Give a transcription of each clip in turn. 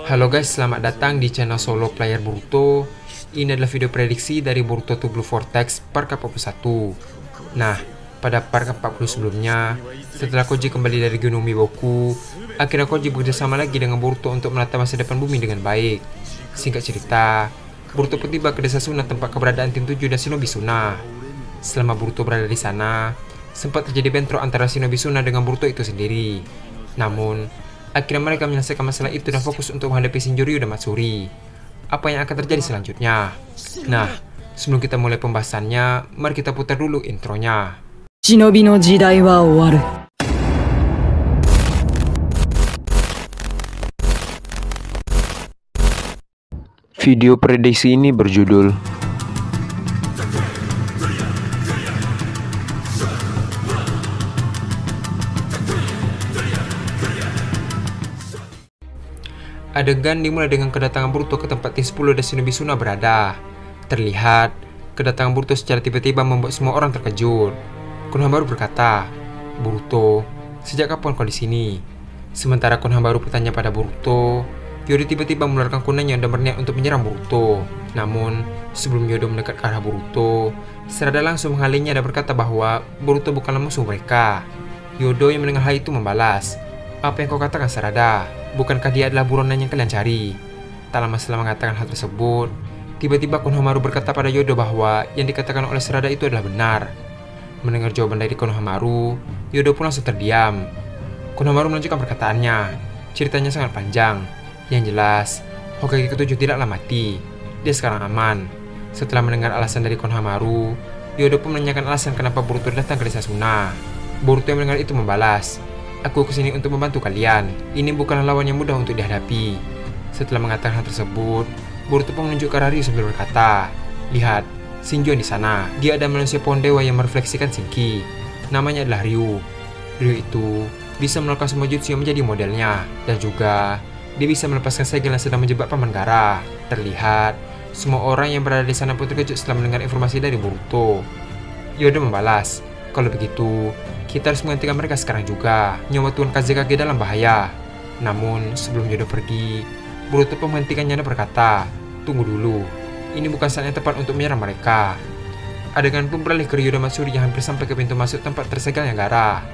Halo guys, selamat datang di channel Solo Player Boruto. Ini adalah video prediksi dari Boruto to Blue Vortex part ke-41. Nah, pada part ke-40 sebelumnya, setelah Koji kembali dari Gunung Miboku, akhirnya Koji bekerjasama lagi dengan Boruto untuk menata masa depan bumi dengan baik. Singkat cerita, Boruto pun tiba ke desa Suna, tempat keberadaan tim 7 dan Shinobi Suna. Selama Boruto berada di sana, sempat terjadi bentrok antara Shinobi Suna dengan Boruto itu sendiri. Namun, akhirnya mereka menyelesaikan masalah itu dan fokus untuk menghadapi Shinjoryu dan Matsuri. Apa yang akan terjadi selanjutnya? Nah, sebelum kita mulai pembahasannya, mari kita putar dulu intronya. Shinobi no jidai wa owaru. Video prediksi ini berjudul Adegan dimulai dengan kedatangan Boruto ke tempat tim 10 dan Shinobi Suna berada. Terlihat, kedatangan Boruto secara tiba-tiba membuat semua orang terkejut. Konohamaru berkata, "Boruto, sejak kapan kau di sini?" Sementara Konohamaru bertanya pada Boruto, Yodo tiba-tiba mengeluarkan kunanya dan berniat untuk menyerang Boruto. Namun, sebelum Yodo mendekat ke arah Boruto, Sarada langsung menghalingnya dan berkata bahwa Boruto bukanlah musuh mereka. Yodo yang mendengar hal itu membalas, "Apa yang kau katakan, Sarada? Bukankah dia adalah buronan yang kalian cari?" Tak lama setelah mengatakan hal tersebut, tiba-tiba Konohamaru berkata pada Yodo bahwa yang dikatakan oleh Sarada itu adalah benar. Mendengar jawaban dari Konohamaru, Yodo pun langsung terdiam. Konohamaru melanjutkan perkataannya. Ceritanya sangat panjang. Yang jelas, Hokage ke-7 tidaklah mati. Dia sekarang aman. Setelah mendengar alasan dari Konohamaru, Yodo pun menanyakan alasan kenapa Boruto datang ke desa Suna. Boruto yang mendengar itu membalas, "Aku kesini untuk membantu kalian. Ini bukanlah lawan yang mudah untuk dihadapi." Setelah mengatakan hal tersebut, Boruto pun menunjuk ke arah Ryu sambil berkata, "Lihat, Shinjo di sana. Dia ada manusia pohon dewa yang merefleksikan Shinki. Namanya adalah Ryu. Ryu itu bisa melakukan semua jutsu yang menjadi modelnya. Dan juga, dia bisa melepaskan segel yang sedang menjebak Paman Gaara." Terlihat, semua orang yang berada di sana pun terkejut setelah mendengar informasi dari Boruto. Yodo membalas, "Kalau begitu, kita harus menghentikan mereka sekarang juga. Nyawa Tuan Kazekage dalam bahaya." Namun, sebelum Yodo pergi, Boruto pun menghentikannya dan berkata, "Tunggu dulu. Ini bukan saat yang tepat untuk menyerang mereka." Adegan pun beralih ke Ryu dan Matsuri yang hampir sampai ke pintu masuk tempat tersegalnya Gaara.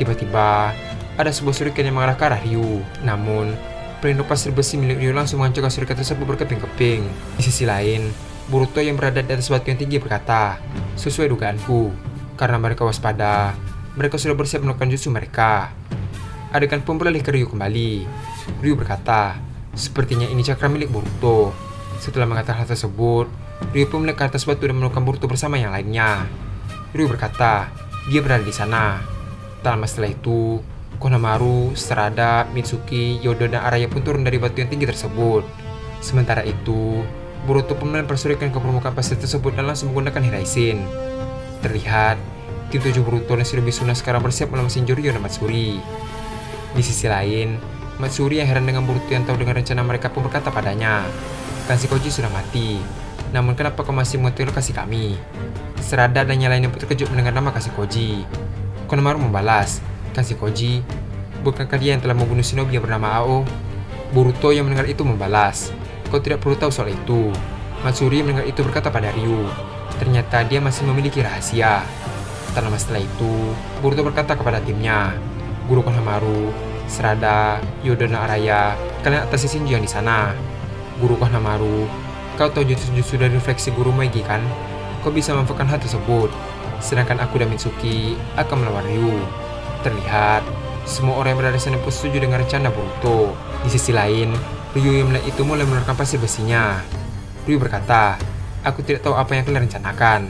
Tiba-tiba, ada sebuah shuriken yang mengarah ke arah Ryu. Namun, pelindung pasir besi milik Ryu langsung menghancurkan shuriken tersebut berkeping-keping. Di sisi lain, Boruto yang berada di atas batu yang tinggi berkata, "Sesuai dugaanku. Karena mereka waspada, mereka sudah bersiap melakukan jutsu mereka." Adegan pun beralih ke Ryu kembali. Ryu berkata, "Sepertinya ini cakra milik Boruto." Setelah mengatakan hal tersebut, Ryu pun melihat ke atas batu dan menemukan Boruto bersama yang lainnya. Ryu berkata, dia berada di sana. Tak lama setelah itu, Konohamaru, Sarada, Mitsuki, Yodo, dan Araya pun turun dari batu yang tinggi tersebut. Sementara itu, Boruto pun melempar shuriken ke permukaan pasir tersebut dan langsung menggunakan Hiraishin. Terlihat, tim 7 Boruto dan Shinobi Suna sekarang bersiap melawan Shinjoryu dan Matsuri. Di sisi lain, Matsuri yang heran dengan Boruto yang tahu dengan rencana mereka pun berkata padanya, "Kashikoji sudah mati. Namun kenapa kau masih mengetahui lokasi kami?" Sarada dan yang lainnya pun terkejut mendengar nama Kashikoji. Konohamaru membalas, "Kashikoji, bukankah dia yang telah membunuh shinobi yang bernama Ao?" Boruto yang mendengar itu membalas, "Kau tidak perlu tahu soal itu." Matsuri yang mendengar itu berkata pada Ryu, ternyata dia masih memiliki rahasia. Tak lama setelah itu, Boruto berkata kepada timnya, "Guru Konohamaru, Sarada, Yodo, dan Araya, kalian atasi Shinjo yang di sana." "Guru Konohamaru, kau tahu jutsu-jutsu dari refleksi Guru Meiji kan? Kau bisa memanfaatkan hal tersebut. Sedangkan aku dan Mitsuki akan melawan Ryu." Terlihat, semua orang yang berada di sana pun setuju dengan rencana Boruto. Di sisi lain, Ryu yang melihat itu mulai mengeluarkan pasir besinya. Ryu berkata, "Aku tidak tahu apa yang kalian rencanakan.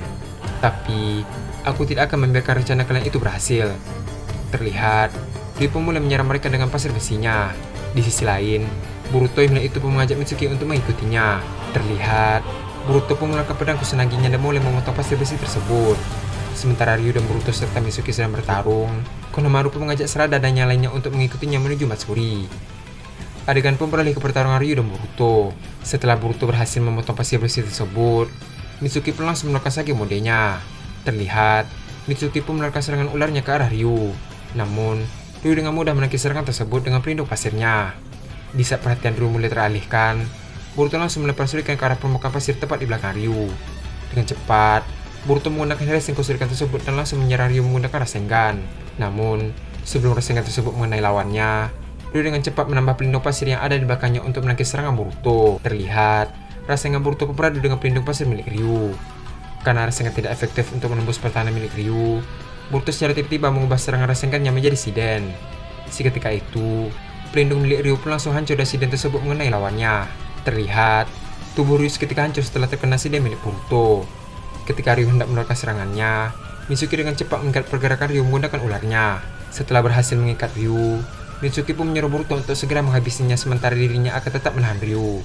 Tapi, aku tidak akan membiarkan rencana kalian itu berhasil." Terlihat, Ryu pun mulai menyerang mereka dengan pasir besinya. Di sisi lain, Boruto yang melihat itu pun mengajak Mitsuki untuk mengikutinya. Terlihat, Boruto pun menggunakan pedang kusunaginya dan mulai memotong pasir besi tersebut. Sementara Ryu dan Boruto serta Mitsuki sedang bertarung, Konohamaru pun mengajak Sarada dan yang lainnya untuk mengikutinya menuju Matsuri. Adegan pun beralih ke pertarungan Ryu dan Boruto. Setelah Boruto berhasil memotong pasir besi tersebut, Mitsuki pun langsung melakukan Sage modenya. Terlihat, Mitsuki pun melakukan serangan ularnya ke arah Ryu. Namun, Ryu dengan mudah menangkis serangan tersebut dengan pelindung pasirnya. Di saat perhatian Ryu mulai teralihkan, Boruto langsung melempar shuriken ke arah permukaan pasir tepat di belakang Ryu. Dengan cepat, Boruto menggunakan Rasengan shuriken tersebut dan langsung menyerang Ryu menggunakan Rasengan. Namun, sebelum Rasengan tersebut mengenai lawannya, Ryu dengan cepat menambah pelindung pasir yang ada di belakangnya untuk menangkis serangan Boruto. Terlihat, Rasengan Boruto berpadu dengan pelindung pasir milik Ryu. Karena Rasengan tidak efektif untuk menembus pertahanan milik Ryu, Boruto secara tiba-tiba mengubah serangan Rasengannya menjadi Shiden. Seketika itu, pelindung milik Ryu pun langsung hancur dan Shiden tersebut mengenai lawannya. Terlihat, tubuh Ryu seketika hancur setelah terkena Shiden milik Boruto. Ketika Ryu hendak mengeluarkan serangannya, Mitsuki dengan cepat mengikat pergerakan Ryu menggunakan ularnya. Setelah berhasil mengikat Ryu, Mitsuki pun menyuruh Boruto untuk segera menghabisinya sementara dirinya akan tetap menahan Ryu.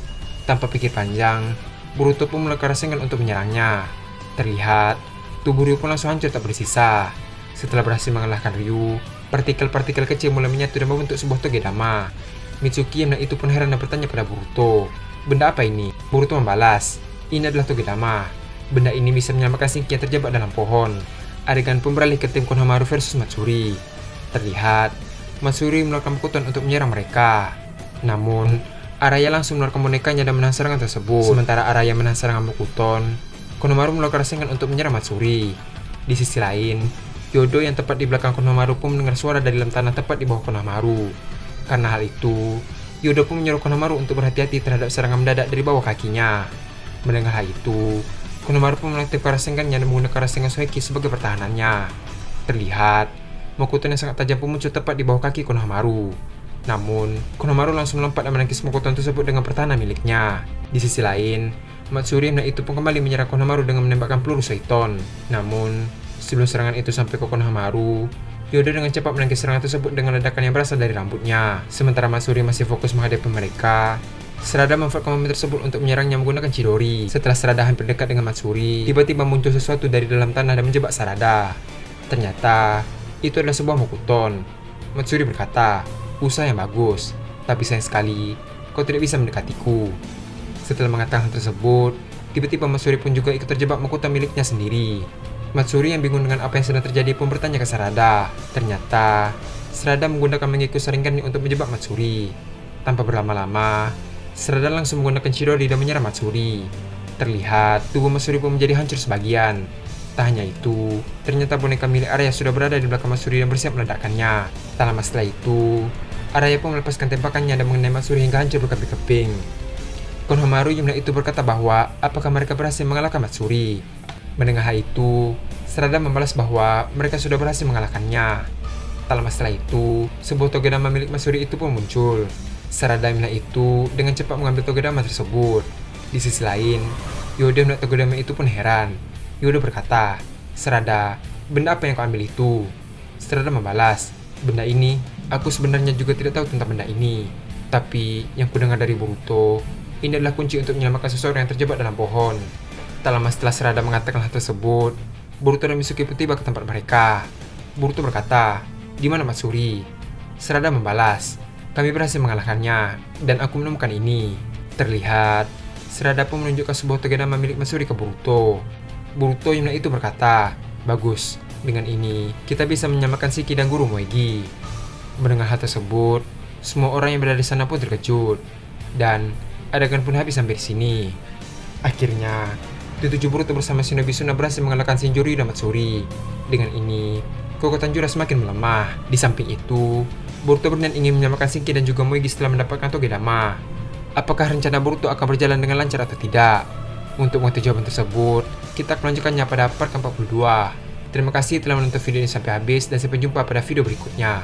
Tanpa pikir panjang, Boruto pun mengeluarkan Rasengan untuk menyerangnya. Terlihat, tubuh Ryu pun langsung hancur tak bersisa. Setelah berhasil mengalahkan Ryu, partikel-partikel kecil mulai menyatu dan membentuk sebuah Togedama. Mitsuki yang itu pun heran dan bertanya pada Boruto, "Benda apa ini?" Boruto membalas, "Ini adalah Togedama. Benda ini bisa menyelamatkan Shinki yang terjebak dalam pohon." Adegan pun beralih ke tim Konohamaru versus Matsuri. Terlihat, Matsuri melakukan Mokuton untuk menyerang mereka. Namun, Araya langsung mengeluarkan bonekanya dan menahan serangan tersebut. Sementara Araya menahan serangan Mokuton, Konohamaru melakukan Rasengan untuk menyerang Matsuri. Di sisi lain, Yodo yang tepat di belakang Konohamaru pun mendengar suara dari dalam tanah tepat di bawah Konohamaru. Karena hal itu, Yodo pun menyuruh Konohamaru untuk berhati-hati terhadap serangan mendadak dari bawah kakinya. Mendengar hal itu, Konohamaru pun mengaktifkan Rasengannya dan menggunakan Rasengan Soheki sebagai pertahanannya. Terlihat, Mokuton yang sangat tajam pun muncul tepat di bawah kaki Konohamaru. Namun, Konohamaru langsung melompat dan menangkis Mokuton tersebut dengan pertahanan miliknya. Di sisi lain, Matsuri yang itu pun kembali menyerang Konohamaru dengan menembakkan peluru Soiton. Namun, sebelum serangan itu sampai ke Konohamaru, Yodo dengan cepat menangkis serangan tersebut dengan ledakan yang berasal dari rambutnya. Sementara Matsuri masih fokus menghadapi mereka, Sarada memanfaatkan momen tersebut untuk menyerangnya menggunakan Chidori. Setelah Sarada hampir dekat dengan Matsuri, tiba-tiba muncul sesuatu dari dalam tanah dan menjebak Sarada. Ternyata, itu adalah sebuah Mokuton. Matsuri berkata, "Usaha yang bagus, tapi sayang sekali, kau tidak bisa mendekatiku." Setelah mengatakan hal tersebut, tiba-tiba Matsuri pun juga ikut terjebak Mokuton miliknya sendiri. Matsuri yang bingung dengan apa yang sedang terjadi pun bertanya ke Sarada. Ternyata, Sarada menggunakan mengikut Sharingan untuk menjebak Matsuri. Tanpa berlama-lama, Sarada langsung menggunakan Chidori dan menyerang Matsuri. Terlihat, tubuh Matsuri pun menjadi hancur sebagian. Tak hanya itu, ternyata boneka milik Araya sudah berada di belakang Matsuri dan bersiap meledakkannya. Tak lama setelah itu, Araya pun melepaskan tembakannya dan mengenai Matsuri hingga hancur berkeping-keping. Konohamaru yang itu berkata bahwa apakah mereka berhasil mengalahkan Matsuri. Mendengar hal itu, Sarada membalas bahwa mereka sudah berhasil mengalahkannya. Tak lama setelah itu, sebuah Togedama milik Matsuri itu pun muncul. Sarada yang itu dengan cepat mengambil Togedama tersebut. Di sisi lain, Yodo melihat Togedama itu pun heran. Yodo berkata, "Sarada, benda apa yang kau ambil itu?" Sarada membalas, "Benda ini, aku sebenarnya juga tidak tahu tentang benda ini. Tapi, yang kudengar dari Boruto, ini adalah kunci untuk menyelamatkan seseorang yang terjebak dalam pohon." Tak lama setelah Sarada mengatakan hal tersebut, Boruto dan Mitsuki pun tiba ke tempat mereka. Boruto berkata, "Di mana Matsuri?" Sarada membalas, "Kami berhasil mengalahkannya, dan aku menemukan ini." Terlihat, Sarada pun menunjukkan sebuah Togedama milik Matsuri ke Boruto. Boruto yang itu berkata, "Bagus, dengan ini kita bisa menyelamatkan Shiki dan Guru Moegi." Mendengar hal tersebut, semua orang yang berada di sana pun terkejut, dan adegan pun habis sampai di sini. Akhirnya, Tujuh Boruto bersama Shinobi Suna berhasil mengalahkan Shinjori dan Matsuri. Dengan ini, kekuatan Jura semakin melemah. Di samping itu, Boruto berniat ingin menyelamatkan Shinki dan juga Moegi setelah mendapatkan Togedama. Apakah rencana Boruto akan berjalan dengan lancar atau tidak? Untuk mengetahui jawaban tersebut, kita akan melanjutkannya pada part ke-42. Terima kasih telah menonton video ini sampai habis dan sampai jumpa pada video berikutnya.